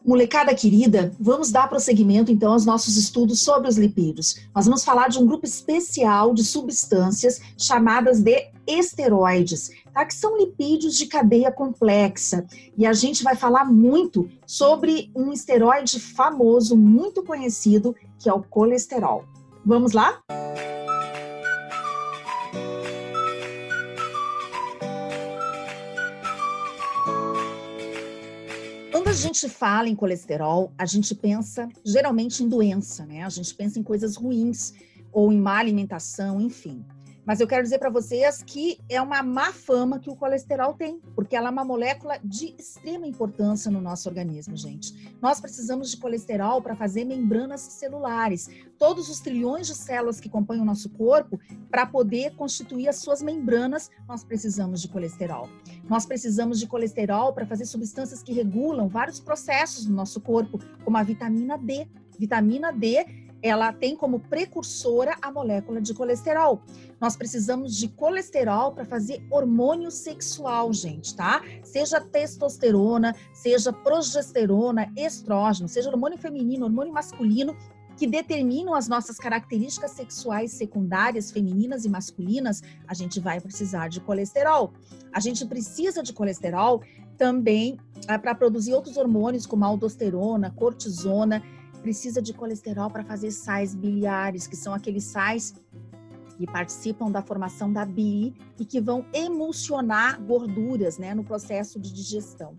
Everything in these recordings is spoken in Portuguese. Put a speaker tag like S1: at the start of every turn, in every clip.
S1: Molecada querida, vamos dar prosseguimento então aos nossos estudos sobre os lipídios. Nós vamos falar de um grupo especial de substâncias chamadas de esteroides, tá? Que são lipídios de cadeia complexa. E a gente vai falar muito sobre um esteroide famoso, muito conhecido, que é o colesterol. Vamos lá? Quando a gente fala em colesterol, a gente pensa geralmente em doença, né? A gente pensa em coisas ruins ou em má alimentação, enfim. Mas eu quero dizer para vocês que é uma má fama que o colesterol tem, porque ela é uma molécula de extrema importância no nosso organismo, gente. Nós precisamos de colesterol para fazer membranas celulares. Todos os trilhões de células que compõem o nosso corpo, para poder constituir as suas membranas, nós precisamos de colesterol. Nós precisamos de colesterol para fazer substâncias que regulam vários processos no nosso corpo, como a vitamina D. Vitamina D, ela tem como precursora a molécula de colesterol. Nós precisamos de colesterol para fazer hormônio sexual, gente, tá? Seja testosterona, seja progesterona, estrógeno, seja hormônio feminino, hormônio masculino, que determinam as nossas características sexuais secundárias, femininas e masculinas, a gente vai precisar de colesterol. A gente precisa de colesterol também para produzir outros hormônios, como a aldosterona, cortisona. Precisa de colesterol para fazer sais biliares, que são aqueles sais que participam da formação da bile e que vão emulsionar gorduras, né, no processo de digestão.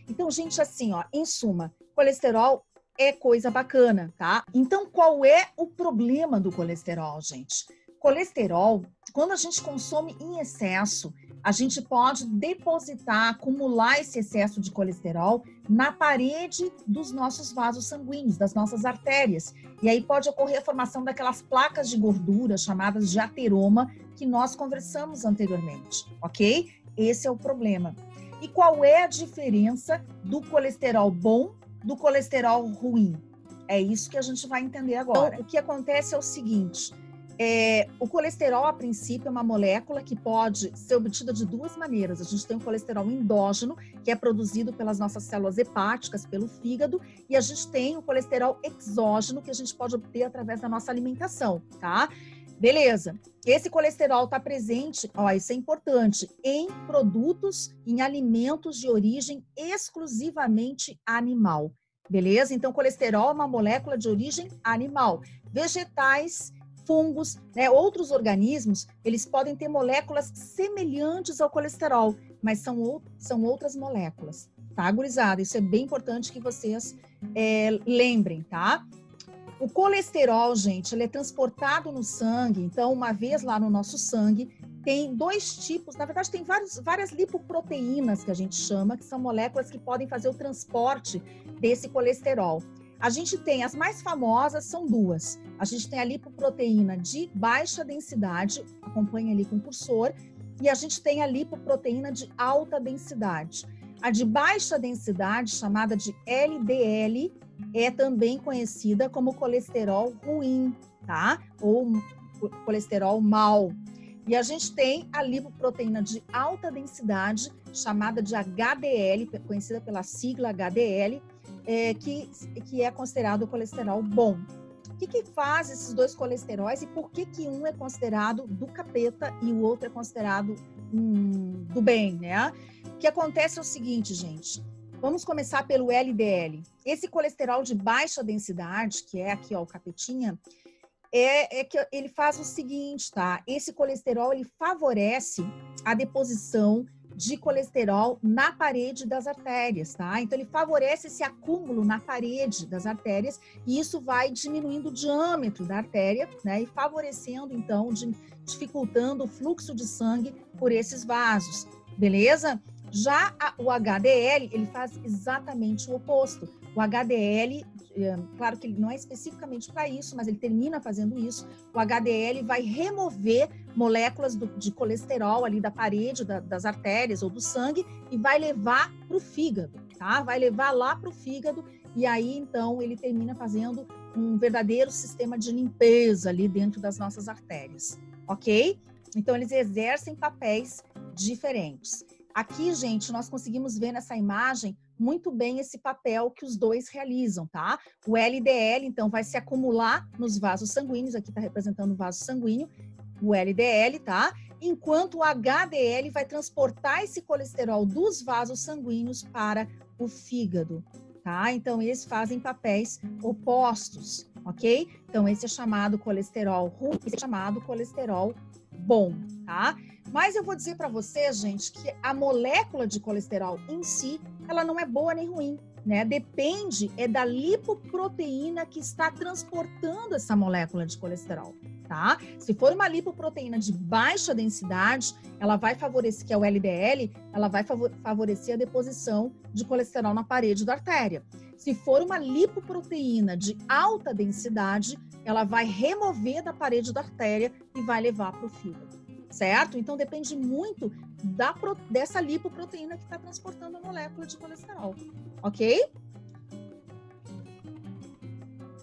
S1: Então, gente, assim, ó, em suma, colesterol é coisa bacana, tá? Então, qual é o problema do colesterol, gente? Colesterol, quando a gente consome em excesso, a gente pode depositar, acumular esse excesso de colesterol na parede dos nossos vasos sanguíneos, das nossas artérias. E aí pode ocorrer a formação daquelas placas de gordura chamadas de ateroma que nós conversamos anteriormente, ok? Esse é o problema. E qual é a diferença do colesterol bom do colesterol ruim? É isso que a gente vai entender agora. Então, o que acontece é o seguinte... o colesterol, a princípio, é uma molécula que pode ser obtida de duas maneiras. A gente tem o colesterol endógeno, que é produzido pelas nossas células hepáticas, pelo fígado, e a gente tem o colesterol exógeno, que a gente pode obter através da nossa alimentação, tá? Beleza. Esse colesterol está presente, ó, isso é importante, em produtos, em alimentos de origem exclusivamente animal, beleza? Então, colesterol é uma molécula de origem animal. Vegetais, fungos, né, outros organismos, eles podem ter moléculas semelhantes ao colesterol, mas são outras moléculas, tá, gurizada? Isso é bem importante que vocês lembrem, tá? O colesterol, gente, ele é transportado no sangue, então, uma vez lá no nosso sangue, tem dois tipos, na verdade, tem várias lipoproteínas que a gente chama, que são moléculas que podem fazer o transporte desse colesterol. A gente tem, as mais famosas são duas. A gente tem a lipoproteína de baixa densidade, acompanha ali com o cursor, e a gente tem a lipoproteína de alta densidade. A de baixa densidade, chamada de LDL, é também conhecida como colesterol ruim, tá? Ou colesterol mau. E a gente tem a lipoproteína de alta densidade, chamada de HDL, conhecida pela sigla HDL, que é considerado o colesterol bom. O que faz esses dois colesteróis e por que um é considerado do capeta e o outro é considerado do bem, né? O que acontece é o seguinte, gente. Vamos começar pelo LDL. Esse colesterol de baixa densidade, que é aqui, ó, o capetinha, que ele faz o seguinte, tá? Esse colesterol, ele favorece a deposição de colesterol na parede das artérias, tá? Então, ele favorece esse acúmulo na parede das artérias e isso vai diminuindo o diâmetro da artéria, né? E favorecendo, então, dificultando o fluxo de sangue por esses vasos, beleza? Já o HDL, ele faz exatamente o oposto. O HDL, claro que ele não é especificamente para isso, mas ele termina fazendo isso. O HDL vai remover moléculas de colesterol ali da parede das artérias ou do sangue e vai levar para o fígado, tá? Vai levar lá para o fígado e aí, então, ele termina fazendo um verdadeiro sistema de limpeza ali dentro das nossas artérias, ok? Então, eles exercem papéis diferentes. Aqui, gente, nós conseguimos ver nessa imagem muito bem esse papel que os dois realizam, tá? O LDL, então, vai se acumular nos vasos sanguíneos, aqui está representando o vaso sanguíneo, o LDL, tá? Enquanto o HDL vai transportar esse colesterol dos vasos sanguíneos para o fígado, tá? Então, eles fazem papéis opostos, ok? Então, esse é chamado colesterol ruim, esse é chamado colesterol bom, tá? Mas eu vou dizer para vocês, gente, que a molécula de colesterol em si, ela não é boa nem ruim, né? Depende da lipoproteína que está transportando essa molécula de colesterol, tá? Se for uma lipoproteína de baixa densidade, ela vai favorecer, que é o LDL, ela vai favorecer a deposição de colesterol na parede da artéria. Se for uma lipoproteína de alta densidade, ela vai remover da parede da artéria e vai levar para o fígado. Certo? Então, depende muito dessa lipoproteína que está transportando a molécula de colesterol, ok?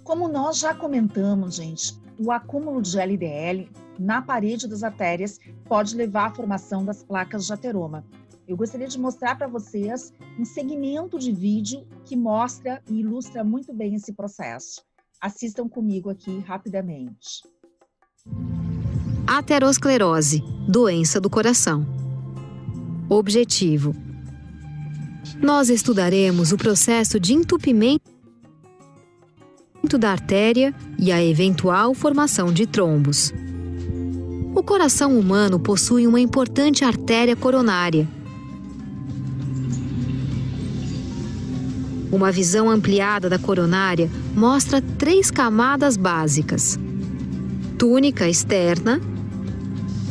S1: Como nós já comentamos, gente, o acúmulo de LDL na parede das artérias pode levar à formação das placas de ateroma. Eu gostaria de mostrar para vocês um segmento de vídeo que mostra e ilustra muito bem esse processo. Assistam comigo aqui rapidamente.
S2: Aterosclerose, doença do coração. Objetivo: nós estudaremos o processo de entupimento da artéria e a eventual formação de trombos. O coração humano possui uma importante artéria coronária. Uma visão ampliada da coronária mostra 3 camadas básicas: túnica externa,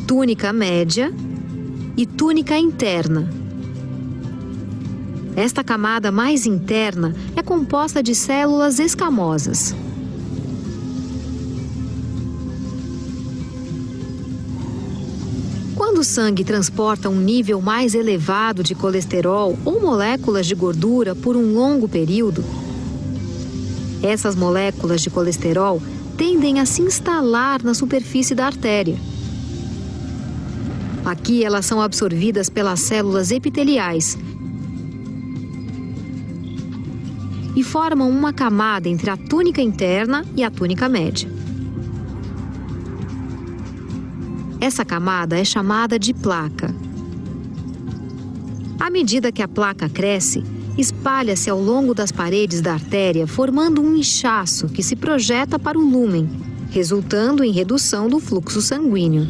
S2: túnica média e túnica interna. Esta camada mais interna é composta de células escamosas. Quando o sangue transporta um nível mais elevado de colesterol ou moléculas de gordura por um longo período, essas moléculas de colesterol tendem a se instalar na superfície da artéria. Aqui elas são absorvidas pelas células epiteliais e formam uma camada entre a túnica interna e a túnica média. Essa camada é chamada de placa. À medida que a placa cresce, espalha-se ao longo das paredes da artéria, formando um inchaço que se projeta para o lúmen, resultando em redução do fluxo sanguíneo.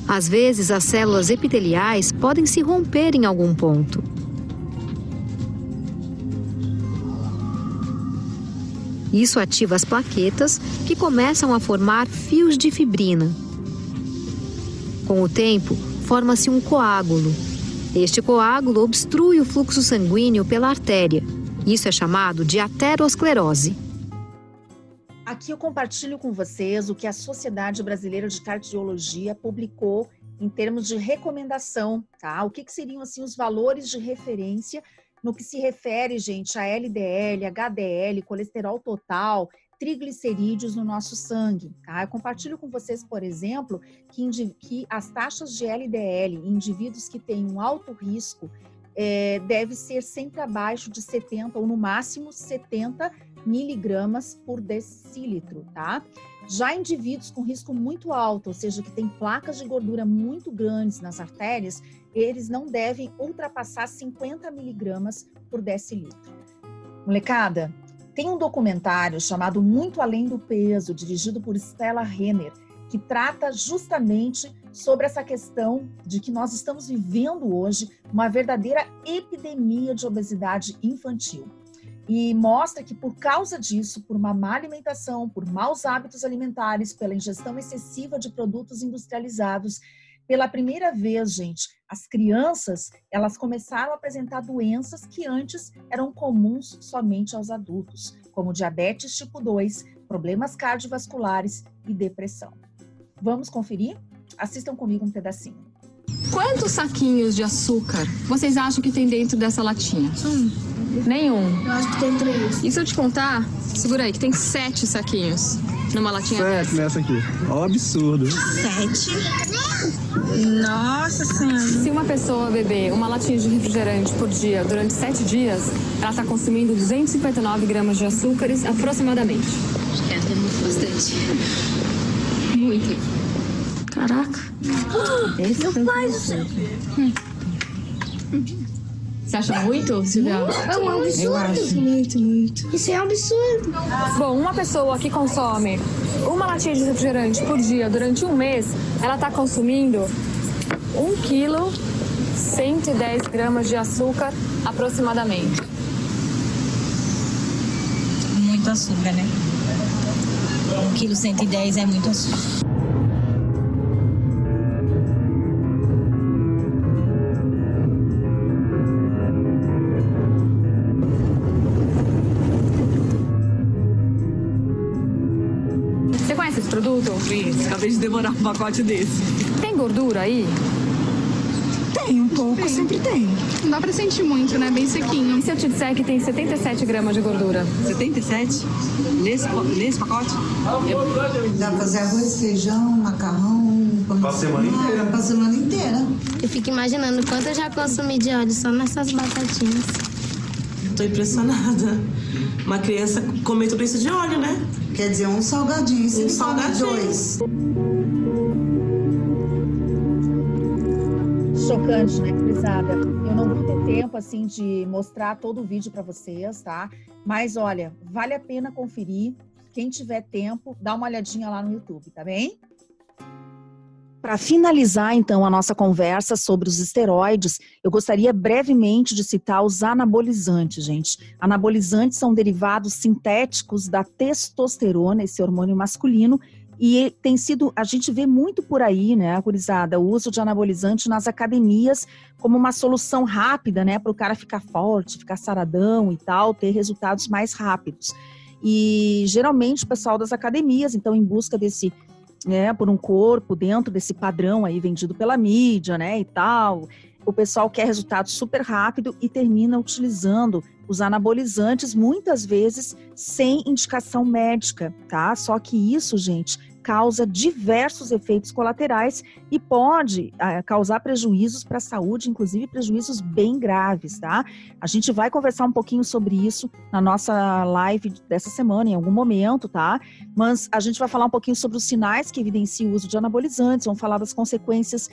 S2: Às vezes, as células epiteliais podem se romper em algum ponto. Isso ativa as plaquetas, que começam a formar fios de fibrina. Com o tempo, forma-se um coágulo. Este coágulo obstrui o fluxo sanguíneo pela artéria. Isso é chamado de aterosclerose.
S1: Aqui eu compartilho com vocês o que a Sociedade Brasileira de Cardiologia publicou em termos de recomendação, tá? O que seriam, assim, os valores de referência no que se refere, gente, a LDL, HDL, colesterol total, triglicerídeos no nosso sangue, tá? Eu compartilho com vocês, por exemplo, que as taxas de LDL em indivíduos que têm um alto risco deve ser sempre abaixo de 70 ou no máximo 70 miligramas por decilitro, tá? Já indivíduos com risco muito alto, ou seja, que têm placas de gordura muito grandes nas artérias, eles não devem ultrapassar 50 miligramas por decilitro. Molecada, tem um documentário chamado Muito Além do Peso, dirigido por Stella Renner, que trata justamente sobre essa questão de que nós estamos vivendo hoje uma verdadeira epidemia de obesidade infantil. E mostra que por causa disso, por uma má alimentação, por maus hábitos alimentares, pela ingestão excessiva de produtos industrializados, pela primeira vez, gente, as crianças, elas começaram a apresentar doenças que antes eram comuns somente aos adultos, como diabetes tipo 2, problemas cardiovasculares e depressão. Vamos conferir? Assistam comigo um pedacinho.
S3: Quantos saquinhos de açúcar vocês acham que tem dentro dessa latinha? Nenhum.
S4: Eu acho que tem 3.
S3: E se eu te contar? Segura aí, que tem 7 saquinhos. Numa latinha
S4: 7 nessa aqui. Ó, o absurdo.
S5: 7? Nossa Senhora.
S3: Se uma pessoa beber uma latinha de refrigerante por dia durante 7 dias, ela está consumindo 259 gramas de açúcares aproximadamente.
S2: Acho que até muito bastante.
S3: Muito.
S5: Caraca.
S3: Esse
S5: Meu pai do céu.
S3: Você acha muito, Silvia?
S5: É um absurdo.
S3: Eu acho.
S5: Muito. Isso é um absurdo.
S3: Bom, uma pessoa que consome uma latinha de refrigerante por dia durante um mês, ela está consumindo 1 quilo, 110 gramas de açúcar aproximadamente.
S5: Muito açúcar, né? 1 quilo 110 é muito açúcar.
S3: Você conhece esse produto?
S6: Conheço, acabei de devorar um pacote desse.
S3: Tem gordura aí?
S6: Tem um pouco, sempre tem.
S7: Não dá pra sentir muito, né? Bem sequinho.
S3: E se eu te disser que tem 77 gramas de gordura?
S6: 77? Nesse pacote?
S8: Dá pra fazer arroz, feijão, macarrão.
S4: Pra semana inteira.
S8: Pra semana inteira.
S9: Eu fico imaginando quanto eu já consumi de óleo só nessas batatinhas.
S6: Tô impressionada. Uma criança comer tudo isso de óleo, né?
S8: Quer dizer, um salgadinho. Se ele come 2.
S1: Chocante, né, gurizada? Eu não vou ter tempo, assim, de mostrar todo o vídeo para vocês, tá? Mas, olha, vale a pena conferir. Quem tiver tempo, dá uma olhadinha lá no YouTube, tá bem? Para finalizar, então, a nossa conversa sobre os esteroides, eu gostaria brevemente de citar os anabolizantes, gente. Anabolizantes são derivados sintéticos da testosterona, esse hormônio masculino, e tem sido, a gente vê muito por aí, né, gurizada, o uso de anabolizante nas academias como uma solução rápida, né, para o cara ficar forte, ficar saradão e tal, ter resultados mais rápidos. E geralmente o pessoal das academias, então, em busca desse, por um corpo dentro desse padrão aí vendido pela mídia, né, e tal, o pessoal quer resultado super rápido e termina utilizando os anabolizantes, muitas vezes sem indicação médica, tá? Só que isso, gente, causa diversos efeitos colaterais e pode causar prejuízos para a saúde, inclusive prejuízos bem graves, tá? A gente vai conversar um pouquinho sobre isso na nossa live dessa semana, em algum momento, tá? Mas a gente vai falar um pouquinho sobre os sinais que evidenciam o uso de anabolizantes, vamos falar das consequências,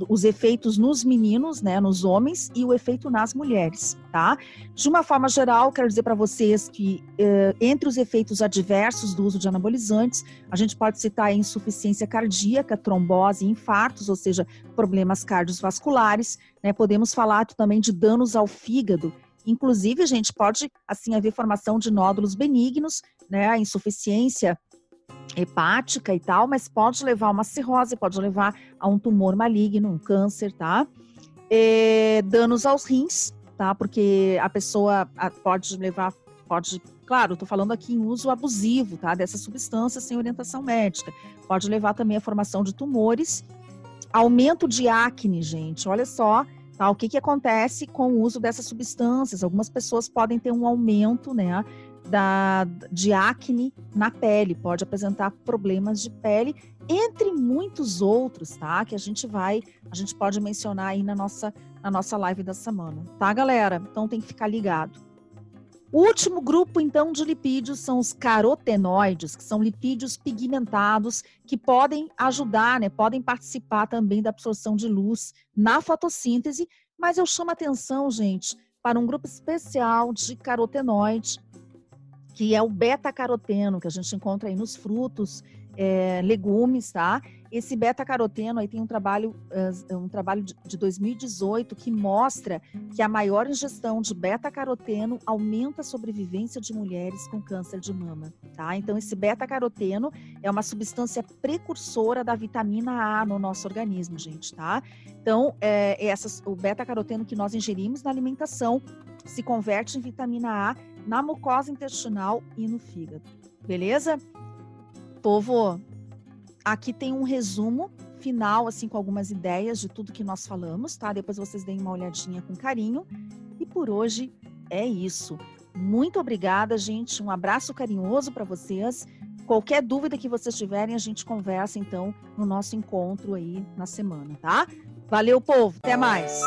S1: os efeitos nos meninos, né, nos homens, e o efeito nas mulheres, tá? De uma forma geral, quero dizer para vocês que entre os efeitos adversos do uso de anabolizantes, a gente pode citar a insuficiência cardíaca, trombose e infartos, ou seja, problemas cardiovasculares, né? Podemos falar também de danos ao fígado. Inclusive, gente, pode, assim, haver formação de nódulos benignos, né, a insuficiência hepática e tal, mas pode levar a uma cirrose, pode levar a um tumor maligno, um câncer, tá? Danos aos rins, tá? Porque a pessoa pode levar, claro, tô falando aqui em uso abusivo, tá? Dessas substâncias sem orientação médica. Pode levar também à formação de tumores, aumento de acne, gente, olha só, tá? O que acontece com o uso dessas substâncias? Algumas pessoas podem ter um aumento, né, de acne na pele, pode apresentar problemas de pele, entre muitos outros, tá? Que a gente pode mencionar aí na nossa live da semana, tá, galera? Então tem que ficar ligado. O último grupo, então, de lipídios são os carotenoides, que são lipídios pigmentados que podem ajudar, né? Podem participar também da absorção de luz na fotossíntese, mas eu chamo a atenção, gente, para um grupo especial de carotenoide, que é o beta-caroteno, que a gente encontra aí nos frutos, legumes, tá? Esse beta-caroteno aí tem um trabalho de 2018 que mostra que a maior ingestão de beta-caroteno aumenta a sobrevivência de mulheres com câncer de mama, tá? Então, esse beta-caroteno é uma substância precursora da vitamina A no nosso organismo, gente, tá? Então, o beta-caroteno que nós ingerimos na alimentação se converte em vitamina A na mucosa intestinal e no fígado, beleza? Povo, aqui tem um resumo final, assim, com algumas ideias de tudo que nós falamos, tá? Depois vocês deem uma olhadinha com carinho. E por hoje é isso. Muito obrigada, gente. Um abraço carinhoso para vocês. Qualquer dúvida que vocês tiverem, a gente conversa, então, no nosso encontro aí na semana, tá? Valeu, povo. Até mais.